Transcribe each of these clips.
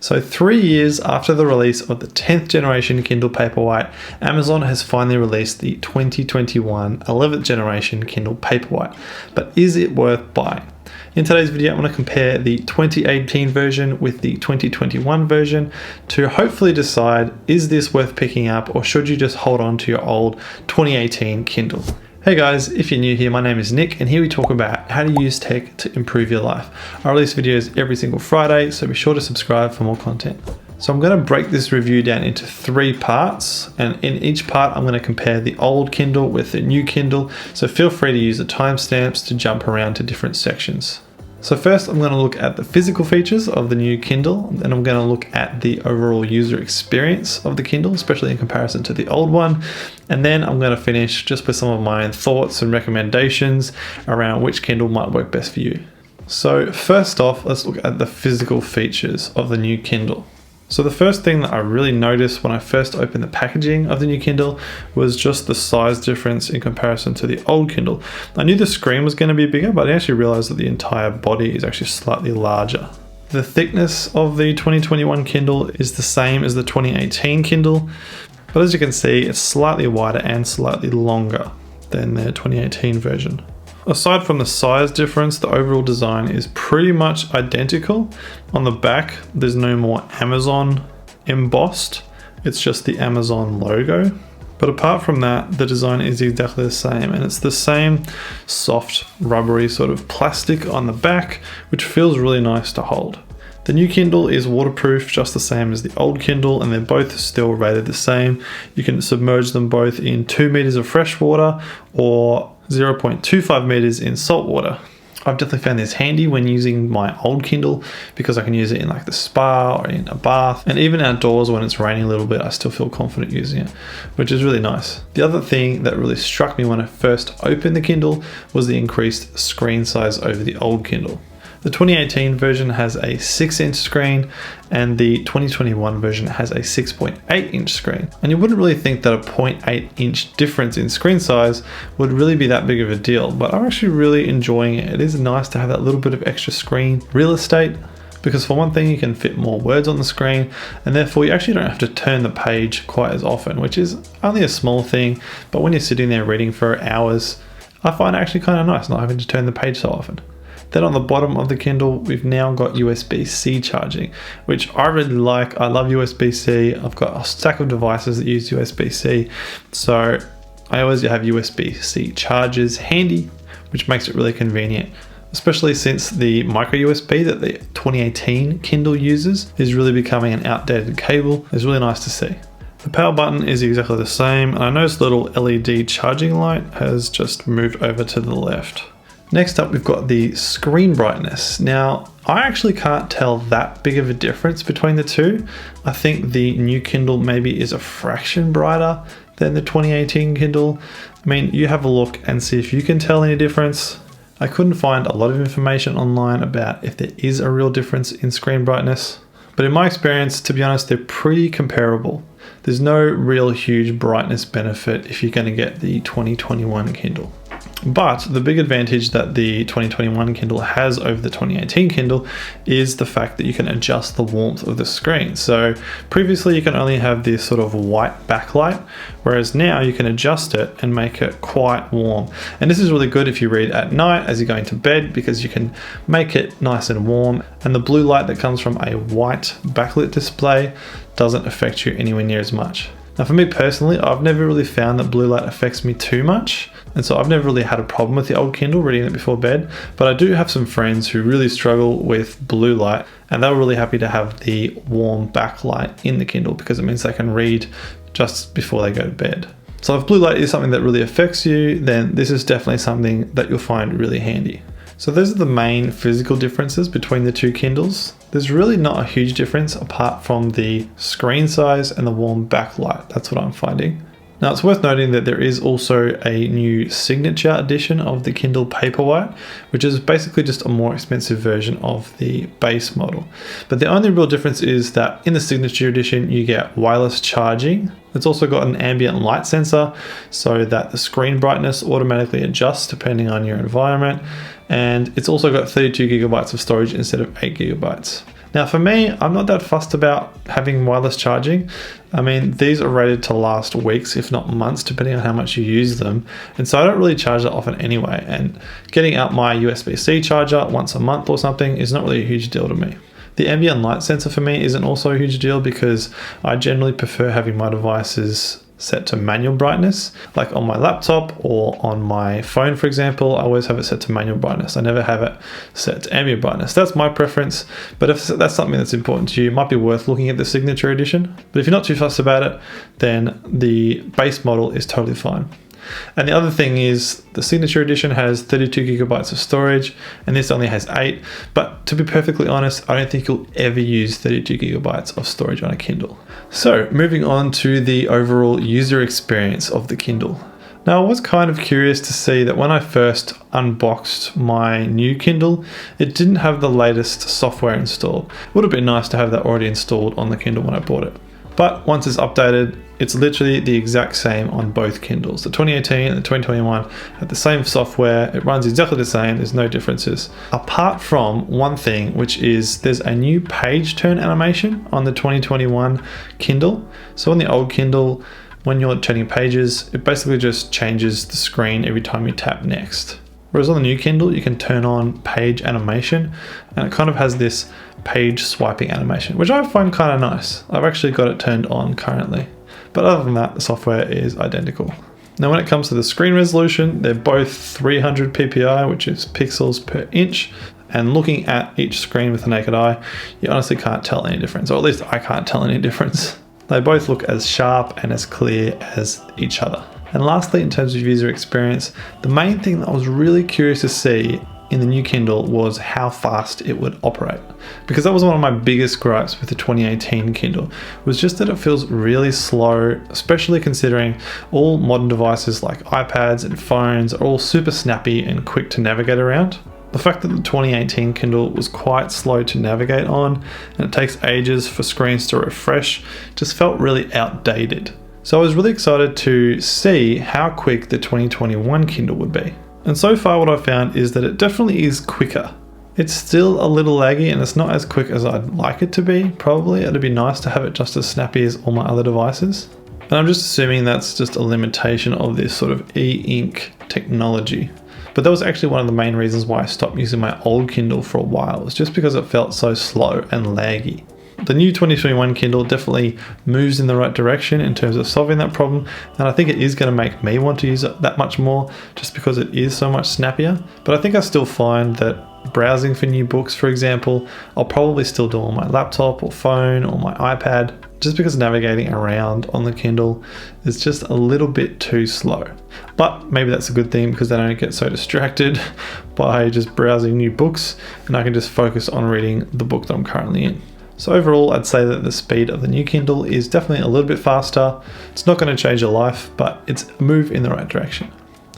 So 3 years after the release of the 10th generation Kindle Paperwhite, Amazon has finally released the 2021 11th generation Kindle Paperwhite. But is it worth buying? In today's video, I'm going to compare the 2018 version with the 2021 version to hopefully decide, is this worth picking up or should you just hold on to your old 2018 Kindle? Hey guys, if you're new here, my name is Nick and here we talk about how to use tech to improve your life. I release videos every single Friday, so be sure to subscribe for more content. So I'm going to break this review down into 3 parts, and in each part I'm going to compare the old Kindle with the new Kindle, so feel free to use the timestamps to jump around to different sections. So first I'm going to look at the physical features of the new Kindle, and I'm going to look at the overall user experience of the Kindle, especially in comparison to the old one. And then I'm going to finish just with some of my thoughts and recommendations around which Kindle might work best for you. So first off, let's look at the physical features of the new Kindle. So the first thing that I really noticed when I first opened the packaging of the new Kindle was just the size difference in comparison to the old Kindle. I knew the screen was going to be bigger, but I actually realized that the entire body is actually slightly larger. The thickness of the 2021 Kindle is the same as the 2018 Kindle, but as you can see, it's slightly wider and slightly longer than the 2018 version. Aside from the size difference, the overall design is pretty much identical. On the back, there's no more Amazon embossed. It's just the Amazon logo. But apart from that, the design is exactly the same, and it's the same soft, rubbery sort of plastic on the back, which feels really nice to hold. The new Kindle is waterproof, just the same as the old Kindle, and they're both still rated the same. You can submerge them both in 2 meters of fresh water or 0.25 meters in salt water. I've definitely found this handy when using my old Kindle because I can use it in like the spa or in a bath, and even outdoors when it's raining a little bit, I still feel confident using it, which is really nice. The other thing that really struck me when I first opened the Kindle was the increased screen size over the old Kindle. The 2018 version has a 6-inch screen and the 2021 version has a 6.8-inch screen. And you wouldn't really think that a 0.8-inch difference in screen size would really be that big of a deal, but I'm actually really enjoying it. It is nice to have that little bit of extra screen real estate, because for one thing, you can fit more words on the screen, and therefore you actually don't have to turn the page quite as often, which is only a small thing, but when you're sitting there reading for hours, I find it actually kind of nice not having to turn the page so often. Then on the bottom of the Kindle, we've now got USB-C charging, which I really like. I love USB-C. I've got a stack of devices that use USB-C. So I always have USB-C chargers handy, which makes it really convenient, especially since the micro USB that the 2018 Kindle uses is really becoming an outdated cable. It's really nice to see. The power button is exactly the same, and I noticed the little LED charging light has just moved over to the left. Next up, we've got the screen brightness. Now, I actually can't tell that big of a difference between the two. I think the new Kindle maybe is a fraction brighter than the 2018 Kindle. I mean, you have a look and see if you can tell any difference. I couldn't find a lot of information online about if there is a real difference in screen brightness, but in my experience, to be honest, they're pretty comparable. There's no real huge brightness benefit if you're going to get the 2021 Kindle. But the big advantage that the 2021 Kindle has over the 2018 Kindle is the fact that you can adjust the warmth of the screen. So previously you can only have this sort of white backlight, whereas now you can adjust it and make it quite warm. And this is really good if you read at night as you're going to bed, because you can make it nice and warm, and the blue light that comes from a white backlit display doesn't affect you anywhere near as much. Now for me personally, I've never really found that blue light affects me too much, and so I've never really had a problem with the old Kindle reading it before bed, but I do have some friends who really struggle with blue light, and they were really happy to have the warm backlight in the Kindle because it means they can read just before they go to bed. So if blue light is something that really affects you, then this is definitely something that you'll find really handy. So those are the main physical differences between the two Kindles. There's really not a huge difference apart from the screen size and the warm backlight. That's what I'm finding. Now it's worth noting that there is also a new Signature Edition of the Kindle Paperwhite, which is basically just a more expensive version of the base model. But the only real difference is that in the Signature Edition you get wireless charging. It's also got an ambient light sensor so that the screen brightness automatically adjusts depending on your environment. And it's also got 32 gigabytes of storage instead of 8 gigabytes. Now for me, I'm not that fussed about having wireless charging. I mean, these are rated to last weeks, if not months, depending on how much you use them. And so I don't really charge that often anyway. And getting out my USB-C charger once a month or something is not really a huge deal to me. The ambient light sensor for me isn't also a huge deal because I generally prefer having my devices set to manual brightness. Like on my laptop or on my phone, for example, I always have it set to manual brightness. I never have it set to ambient brightness. That's my preference, but if that's something that's important to you, it might be worth looking at the Signature Edition. But if you're not too fussed about it, then the base model is totally fine. And the other thing is the Signature Edition has 32 gigabytes of storage and this only has 8. But to be perfectly honest, I don't think you'll ever use 32 gigabytes of storage on a Kindle. So moving on to the overall user experience of the Kindle. Now I was kind of curious to see that when I first unboxed my new Kindle, it didn't have the latest software installed. It would have been nice to have that already installed on the Kindle when I bought it. But once it's updated, it's literally the exact same on both Kindles. The 2018 and the 2021 have the same software. It runs exactly the same. There's no differences. Apart from one thing, which is there's a new page turn animation on the 2021 Kindle. So on the old Kindle, when you're turning pages, it basically just changes the screen every time you tap next. Whereas on the new Kindle, you can turn on page animation and it kind of has this page swiping animation, which I find kind of nice. I've actually got it turned on currently. But other than that, the software is identical. Now when it comes to the screen resolution, they're both 300 ppi, which is pixels per inch. And looking at each screen with the naked eye, you honestly can't tell any difference, or at least I can't tell any difference. They both look as sharp and as clear as each other. And lastly, in terms of user experience, the main thing that I was really curious to see in the new Kindle was how fast it would operate. Because that was one of my biggest gripes with the 2018 Kindle, was just that it feels really slow, especially considering all modern devices like iPads and phones are all super snappy and quick to navigate around. The fact that the 2018 Kindle was quite slow to navigate on and it takes ages for screens to refresh just felt really outdated. So I was really excited to see how quick the 2021 Kindle would be. And so far what I've found is that it definitely is quicker. It's still a little laggy and it's not as quick as I'd like it to be. Probably it'd be nice to have it just as snappy as all my other devices. And I'm just assuming that's just a limitation of this sort of e-ink technology. But that was actually one of the main reasons why I stopped using my old Kindle for a while. It was just because it felt so slow and laggy. The new 2021 Kindle definitely moves in the right direction in terms of solving that problem, and I think it is going to make me want to use it that much more just because it is so much snappier. But I think I still find that browsing for new books, for example, I'll probably still do on my laptop or phone or my iPad, just because navigating around on the Kindle is just a little bit too slow. But maybe that's a good thing because then I don't get so distracted by just browsing new books and I can just focus on reading the book that I'm currently in. So overall, I'd say that the speed of the new Kindle is definitely a little bit faster. It's not going to change your life, but it's a move in the right direction.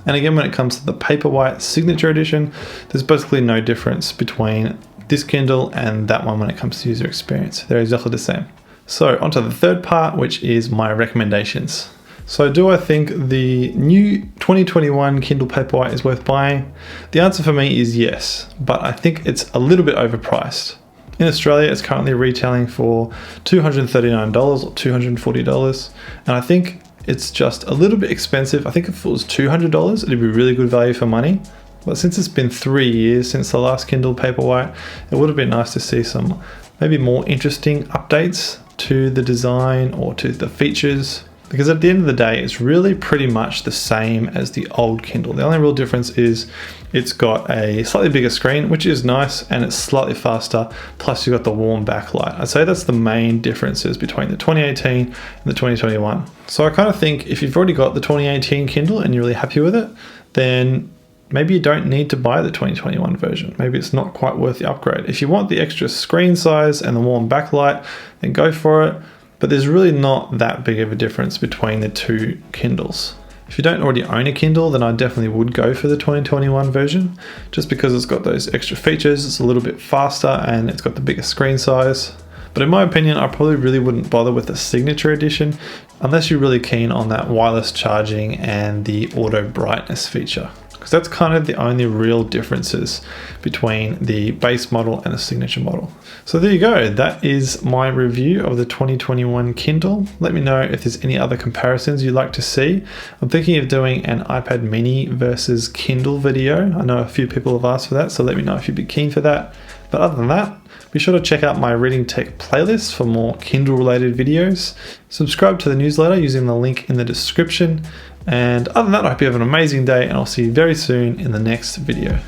And again, when it comes to the Paperwhite Signature Edition, there's basically no difference between this Kindle and that one when it comes to user experience. They're exactly the same. So onto the third part, which is my recommendations. So do I think the new 2021 Kindle Paperwhite is worth buying? The answer for me is yes, but I think it's a little bit overpriced. In Australia, it's currently retailing for $239 or $240, and I think it's just a little bit expensive. I think if it was $200, it'd be really good value for money. But since it's been 3 years since the last Kindle Paperwhite, it would have been nice to see some maybe more interesting updates to the design or to the features. Because at the end of the day, it's really pretty much the same as the old Kindle. The only real difference is it's got a slightly bigger screen, which is nice, and it's slightly faster, plus you've got the warm backlight. I'd say that's the main differences between the 2018 and the 2021. So I kind of think if you've already got the 2018 Kindle and you're really happy with it, then maybe you don't need to buy the 2021 version. Maybe it's not quite worth the upgrade. If you want the extra screen size and the warm backlight, then go for it. But there's really not that big of a difference between the two Kindles. If you don't already own a Kindle, then I definitely would go for the 2021 version, just because it's got those extra features, it's a little bit faster, and it's got the bigger screen size. But in my opinion, I probably really wouldn't bother with the Signature Edition unless you're really keen on that wireless charging and the auto brightness feature. because that's kind of the only real differences between the base model and the signature model. So there you go, that is my review of the 2021 Kindle. Let me know if there's any other comparisons you'd like to see. I'm thinking of doing an iPad mini versus Kindle video. I know a few people have asked for that, so let me know if you'd be keen for that. But other than that, be sure to check out my Reading Tech playlist for more Kindle related videos. Subscribe to the newsletter using the link in the description. And other than that, I hope you have an amazing day, and I'll see you very soon in the next video.